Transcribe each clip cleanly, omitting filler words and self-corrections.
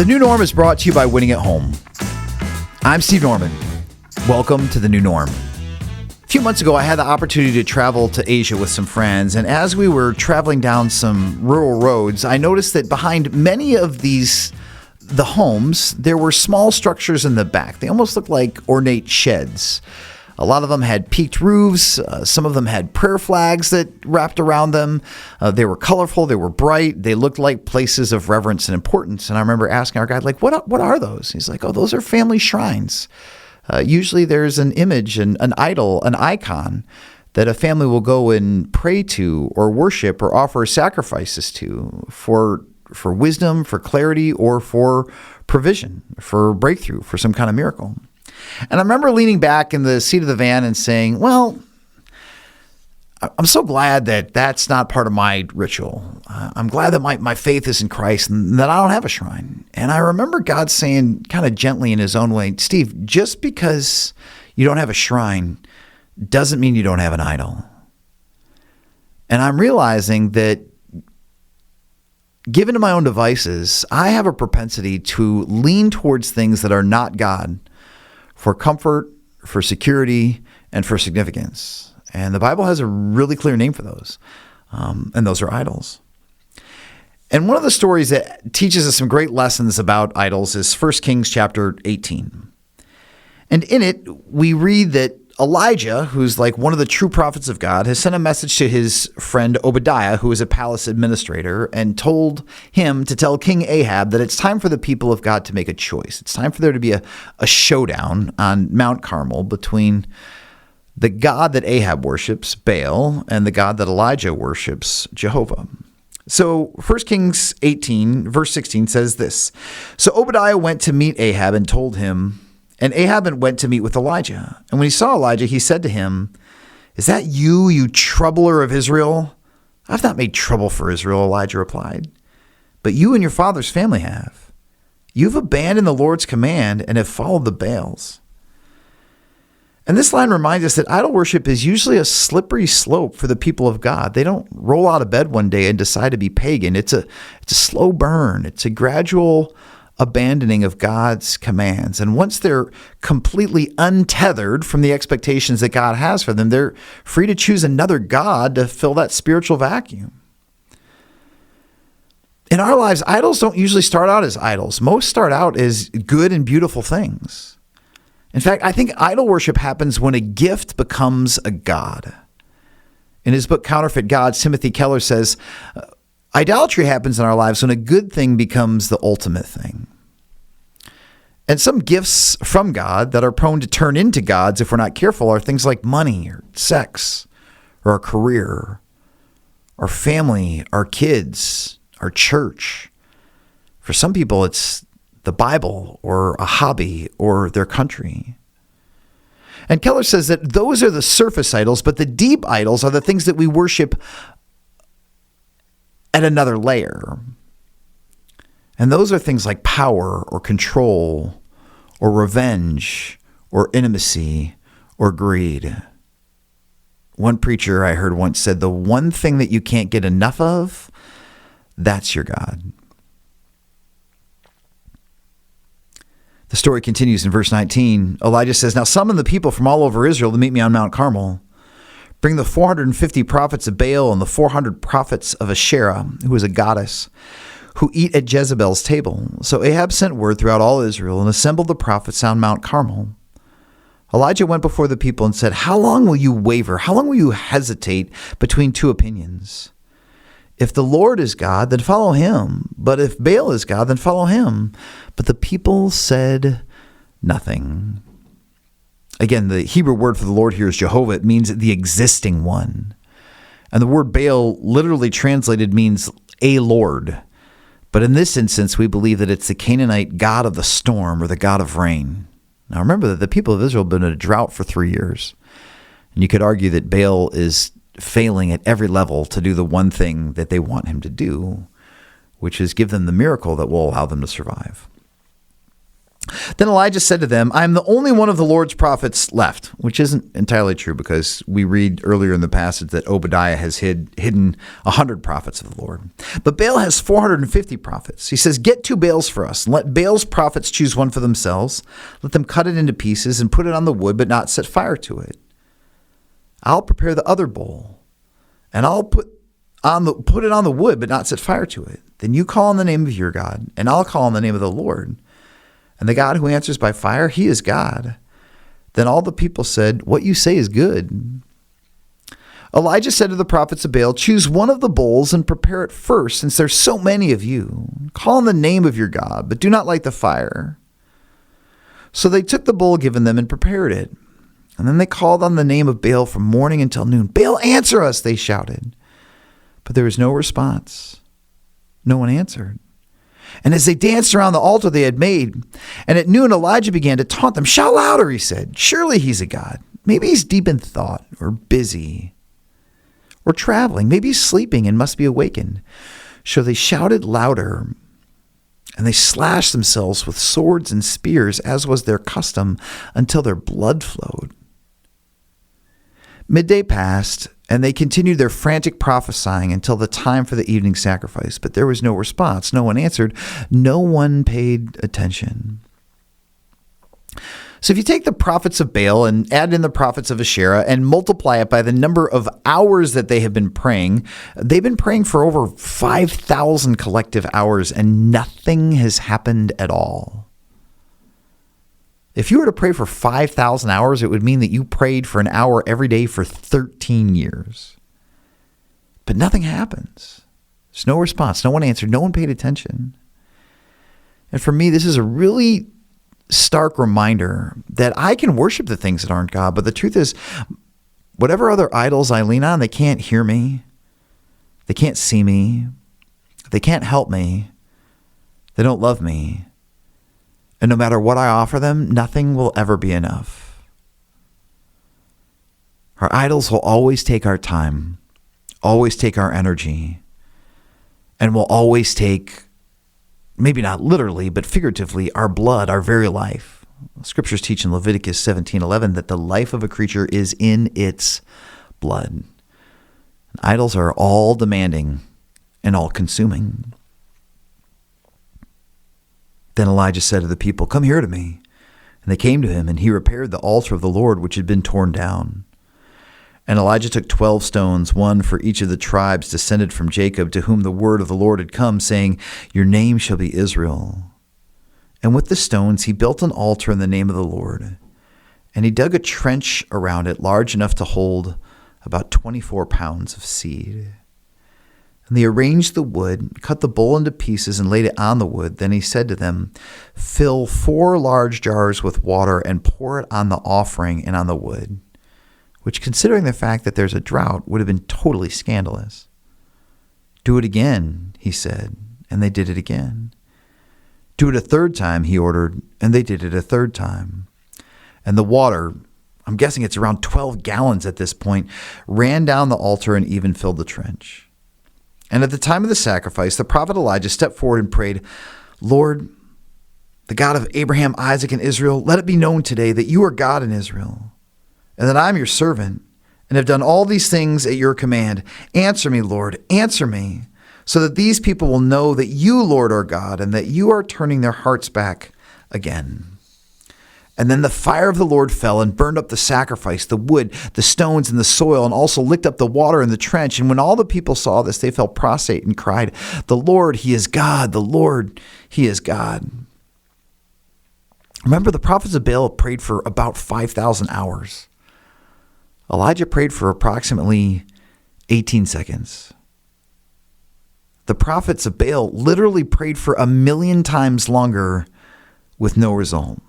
The New Norm is brought to you by Winning at Home. I'm Steve Norman. Welcome to The New Norm. A few months ago, I had the opportunity to travel to Asia with some friends, and as we were traveling down some rural roads, I noticed that behind many of the homes, there were small structures in the back. They almost looked like ornate sheds. A lot of them had peaked roofs. Some of them had prayer flags that wrapped around them. They were colorful. They were bright. They looked like places of reverence and importance. And I remember asking our guide, like, what are those? He's like, oh, those are family shrines. Usually there's an image, an idol, an icon that a family will go and pray to or worship or offer sacrifices to for wisdom, for clarity, or for provision, for breakthrough, for some kind of miracle. And I remember leaning back in the seat of the van and saying, well, I'm so glad that that's not part of my ritual. I'm glad that my faith is in Christ and that I don't have a shrine. And I remember God saying kind of gently in his own way, Steve, just because you don't have a shrine doesn't mean you don't have an idol. And I'm realizing that given to my own devices, I have a propensity to lean towards things that are not God for comfort, for security, and for significance. And the Bible has a really clear name for those, and those are idols. And one of the stories that teaches us some great lessons about idols is 1 Kings chapter 18. And in it, we read that Elijah, who's like one of the true prophets of God, has sent a message to his friend Obadiah, who is a palace administrator, and told him to tell King Ahab that it's time for the people of God to make a choice. It's time for there to be a showdown on Mount Carmel between the God that Ahab worships, Baal, and the God that Elijah worships, Jehovah. So 1 Kings 18, verse 16 says this, So Obadiah went to meet Ahab and told him, and Ahab went to meet with Elijah. And when he saw Elijah, he said to him, Is that you troubler of Israel? I've not made trouble for Israel, Elijah replied. But you and your father's family have. You've abandoned the Lord's command and have followed the Baals. And this line reminds us that idol worship is usually a slippery slope for the people of God. They don't roll out of bed one day and decide to be pagan. It's a slow burn. It's a gradual abandoning of God's commands. And once they're completely untethered from the expectations that God has for them, they're free to choose another God to fill that spiritual vacuum. In our lives, idols don't usually start out as idols. Most start out as good and beautiful things. In fact, I think idol worship happens when a gift becomes a god. In his book, Counterfeit Gods, Timothy Keller says, idolatry happens in our lives when a good thing becomes the ultimate thing. And some gifts from God that are prone to turn into gods if we're not careful are things like money or sex or our career, our family, our kids, our church. For some people, it's the Bible or a hobby or their country. And Keller says that those are the surface idols, but the deep idols are the things that we worship at another layer. And those are things like power or control or revenge or intimacy or greed. One preacher I heard once said, the one thing that you can't get enough of, that's your God. The story continues in verse 19. Elijah says, Now summon the people from all over Israel to meet me on Mount Carmel. Bring the 450 prophets of Baal and the 400 prophets of Asherah, who is a goddess, who eat at Jezebel's table. So Ahab sent word throughout all Israel and assembled the prophets on Mount Carmel. Elijah went before the people and said, How long will you waver? How long will you hesitate between two opinions? If the Lord is God, then follow him. But if Baal is God, then follow him. But the people said nothing. Again, the Hebrew word for the Lord here is Jehovah. It means the existing one. And the word Baal literally translated means a Lord. But in this instance, we believe that it's the Canaanite god of the storm or the god of rain. Now remember that the people of Israel have been in a drought for 3 years. And you could argue that Baal is failing at every level to do the one thing that they want him to do, which is give them the miracle that will allow them to survive. Then Elijah said to them, I am the only one of the Lord's prophets left, which isn't entirely true because we read earlier in the passage that Obadiah has hidden 100 prophets of the Lord. But Baal has 450 prophets. He says, get 2 Baals for us, and let Baal's prophets choose one for themselves. Let them cut it into pieces and put it on the wood, but not set fire to it. I'll prepare the other bowl, and I'll put it on the wood, but not set fire to it. Then you call on the name of your God, and I'll call on the name of the Lord. And the God who answers by fire, he is God. Then all the people said, what you say is good. Elijah said to the prophets of Baal, choose one of the bowls and prepare it first, since there's so many of you. Call on the name of your God, but do not light the fire. So they took the bowl given them and prepared it. And then they called on the name of Baal from morning until noon. Baal, answer us, they shouted. But there was no response. No one answered. And as they danced around the altar they had made, and at noon Elijah began to taunt them. Shout louder, he said. Surely he's a god. Maybe he's deep in thought or busy or traveling. Maybe he's sleeping and must be awakened. So they shouted louder, and they slashed themselves with swords and spears, as was their custom, until their blood flowed. Midday passed, and they continued their frantic prophesying until the time for the evening sacrifice. But there was no response. No one answered. No one paid attention. So if you take the prophets of Baal and add in the prophets of Asherah and multiply it by the number of hours that they have been praying, they've been praying for over 5,000 collective hours, and nothing has happened at all. If you were to pray for 5,000 hours, it would mean that you prayed for an hour every day for 13 years. But nothing happens. There's no response. No one answered. No one paid attention. And for me, this is a really stark reminder that I can worship the things that aren't God. But the truth is, whatever other idols I lean on, they can't hear me. They can't see me. They can't help me. They don't love me. And no matter what I offer them, nothing will ever be enough. Our idols will always take our time, always take our energy, and will always take, maybe not literally, but figuratively, our blood, our very life. Scriptures teach in Leviticus 17:11 that the life of a creature is in its blood. Idols are all demanding and all consuming. Then Elijah said to the people, come here to me. And they came to him, and he repaired the altar of the Lord, which had been torn down. And Elijah took 12 stones, one for each of the tribes descended from Jacob, to whom the word of the Lord had come, saying, your name shall be Israel. And with the stones he built an altar in the name of the Lord. And he dug a trench around it, large enough to hold about 24 pounds of seed. And they arranged the wood, cut the bowl into pieces, and laid it on the wood. Then he said to them, fill 4 large jars with water and pour it on the offering and on the wood, which, considering the fact that there's a drought, would have been totally scandalous. Do it again, he said, and they did it again. Do it a third time, he ordered, and they did it a third time. And the water, I'm guessing it's around 12 gallons at this point, ran down the altar and even filled the trench. And at the time of the sacrifice, the prophet Elijah stepped forward and prayed, Lord, the God of Abraham, Isaac, and Israel, let it be known today that you are God in Israel, and that I am your servant, and have done all these things at your command. Answer me, Lord, answer me, so that these people will know that you, Lord, are God, and that you are turning their hearts back again. And then the fire of the Lord fell and burned up the sacrifice, the wood, the stones, and the soil, and also licked up the water in the trench. And when all the people saw this, they fell prostrate and cried, the Lord, he is God. The Lord, he is God. Remember, the prophets of Baal prayed for about 5,000 hours. Elijah prayed for approximately 18 seconds. The prophets of Baal literally prayed for 1,000,000 times longer with no result.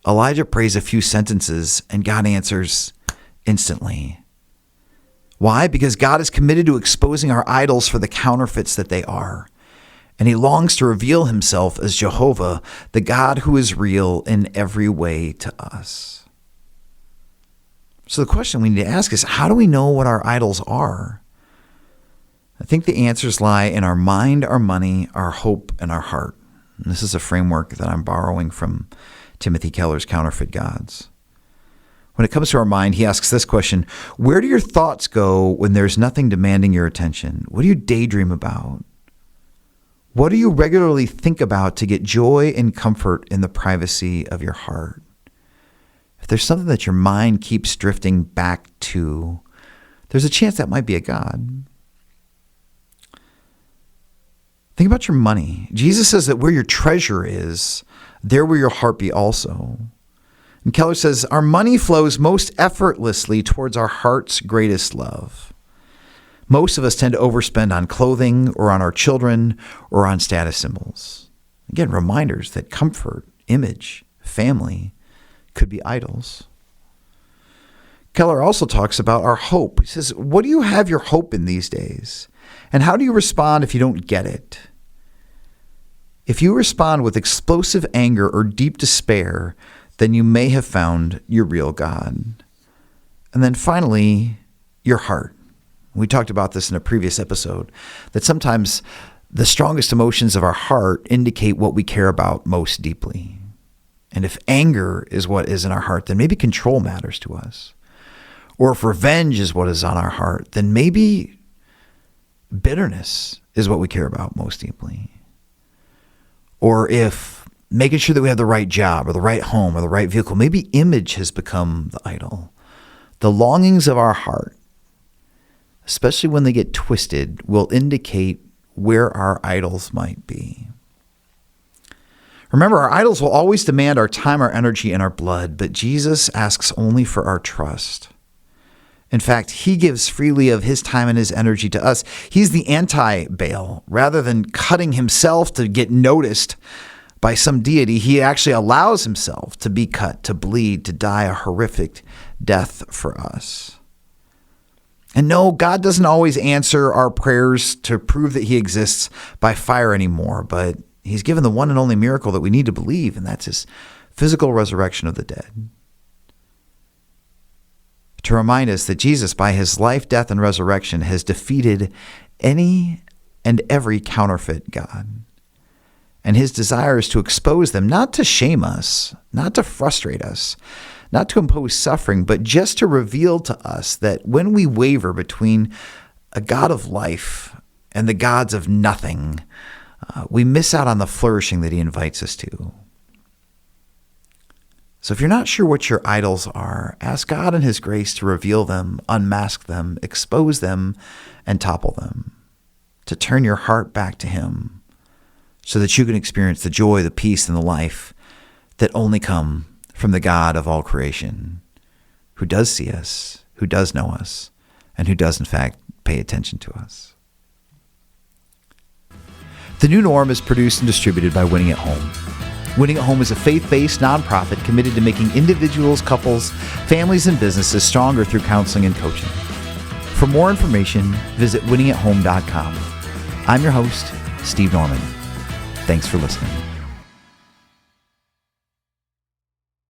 Elijah prays a few sentences, and God answers instantly. Why? Because God is committed to exposing our idols for the counterfeits that they are. And he longs to reveal himself as Jehovah, the God who is real in every way to us. So the question we need to ask is, how do we know what our idols are? I think the answers lie in our mind, our money, our hope, and our heart. And this is a framework that I'm borrowing from Timothy Keller's Counterfeit Gods. When it comes to our mind, he asks this question: where do your thoughts go when there's nothing demanding your attention? What do you daydream about? What do you regularly think about to get joy and comfort in the privacy of your heart? If there's something that your mind keeps drifting back to, there's a chance that might be a God. Think about your money. Jesus says that where your treasure is, there will your heart be also. And Keller says, our money flows most effortlessly towards our heart's greatest love. Most of us tend to overspend on clothing or on our children or on status symbols. Again, reminders that comfort, image, family could be idols. Keller also talks about our hope. He says, what do you have your hope in these days? And how do you respond if you don't get it? If you respond with explosive anger or deep despair, then you may have found your real God. And then finally, your heart. We talked about this in a previous episode, that sometimes the strongest emotions of our heart indicate what we care about most deeply. And if anger is what is in our heart, then maybe control matters to us. Or if revenge is what is on our heart, then maybe bitterness is what we care about most deeply. Or if making sure that we have the right job or the right home or the right vehicle, maybe image has become the idol. The longings of our heart, especially when they get twisted, will indicate where our idols might be. Remember, our idols will always demand our time, our energy, and our blood, but Jesus asks only for our trust. In fact, he gives freely of his time and his energy to us. He's the anti-Baal. Rather than cutting himself to get noticed by some deity, he actually allows himself to be cut, to bleed, to die a horrific death for us. And no, God doesn't always answer our prayers to prove that he exists by fire anymore, but he's given the one and only miracle that we need to believe, and that's his physical resurrection of the dead. To remind us that Jesus, by his life, death, and resurrection, has defeated any and every counterfeit God. And his desire is to expose them, not to shame us, not to frustrate us, not to impose suffering, but just to reveal to us that when we waver between a God of life and the gods of nothing, we miss out on the flourishing that he invites us to. So if you're not sure what your idols are, ask God in his grace to reveal them, unmask them, expose them, and topple them, to turn your heart back to him so that you can experience the joy, the peace, and the life that only come from the God of all creation, who does see us, who does know us, and who does, in fact, pay attention to us. The New Norm is produced and distributed by Winning at Home. Winning at Home is a faith-based nonprofit committed to making individuals, couples, families, and businesses stronger through counseling and coaching. For more information, visit winningathome.com. I'm your host, Steve Norman. Thanks for listening.